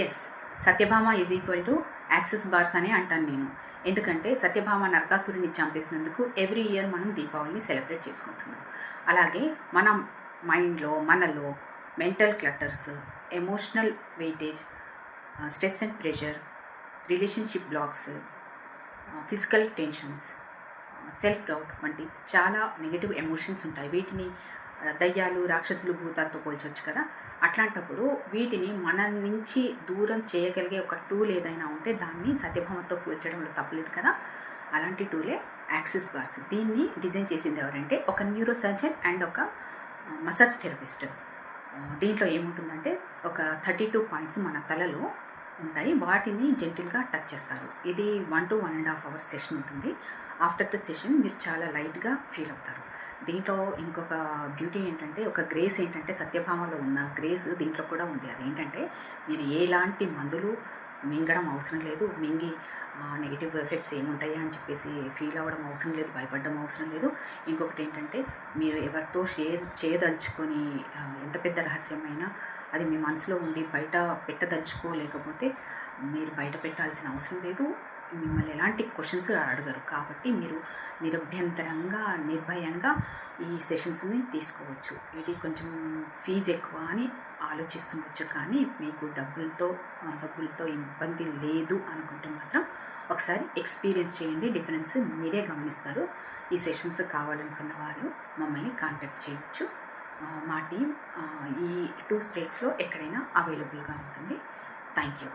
Yes, Satyabhama is equal to access bars అని అంటాను నేను. ఎందుకంటే సత్యభామ నరకాసురుడిని చంపేసినందుకు ఎవ్రీ ఇయర్ మనం దీపావళిని సెలబ్రేట్ చేసుకుంటున్నాం. అలాగే మన మైండ్లో మనలో mental clutters, emotional weightage, stress and pressure, relationship blocks, physical tensions, self doubt వంటి చాలా నెగిటివ్ ఎమోషన్స్ ఉంటాయి. వీటిని దయ్యాలు, రాక్షసులు, భూతాలతో పోల్చవచ్చు కదా. అట్లాంటప్పుడు వీటిని మన నుంచి దూరం చేయగలిగే ఒక టూల్ ఏదైనా ఉంటే దాన్ని సత్యభామతో పోల్చడంలో తప్పలేదు కదా. అలాంటి టూలే యాక్సిస్ బార్స్. దీన్ని డిజైన్ చేసింది ఎవరంటే ఒక న్యూరో సర్జన్ అండ్ ఒక మసాజ్ థెరపిస్ట్. దీంట్లో ఏముంటుందంటే ఒక 32 పాయింట్స్ మన తలలో ఉంటాయి. వాటిని జెంటిల్గా టచ్ చేస్తారు. ఇది 1 to 1.5 hours సెషన్ ఉంటుంది. ఆఫ్టర్ ద సెషన్ మీరు చాలా లైట్గా ఫీల్ అవుతారు. దీంట్లో ఇంకొక బ్యూటీ ఏంటంటే, ఒక గ్రేస్ ఏంటంటే, సత్యభామలో ఉన్న గ్రేస్ దీంట్లో కూడా ఉంది. అదేంటంటే మీరు ఎలాంటి మందులు మింగడం అవసరం లేదు. మింగి నెగిటివ్ ఎఫెక్ట్స్ ఏముంటాయా అని చెప్పేసి ఫీల్ అవ్వడం అవసరం లేదు, భయపడడం అవసరం లేదు. ఇంకొకటి ఏంటంటే, మీరు ఎవరితో షేర్ చేయదలుచుకొని ఎంత పెద్ద రహస్యమైనా అది మీ మనసులో ఉండి బయట పెట్టదలుచుకోలేకపోతే మీరు బయట పెట్టాల్సిన అవసరం లేదు. మిమ్మల్ని ఎలాంటి క్వశ్చన్స్ అడగరు. కాబట్టి మీరు నిరభ్యంతరంగా, నిర్భయంగా ఈ సెషన్స్ని తీసుకోవచ్చు. ఇది కొంచెం ఫీజు ఎక్కువ అని ఆలోచిస్తుండొచ్చు, కానీ మీకు డబ్బులతో ఇబ్బంది లేదు అనుకుంటే మాత్రం ఒకసారి ఎక్స్పీరియన్స్ చేయండి. డిఫరెన్స్ మీరే గమనిస్తారు. ఈ సెషన్స్ కావాలనుకున్న వారు మమ్మల్ని కాంటాక్ట్ చేయవచ్చు. మా టీం ఈ 2 స్టేట్స్లో ఎక్కడైనా అవైలబుల్గా ఉంటుంది. Thank you.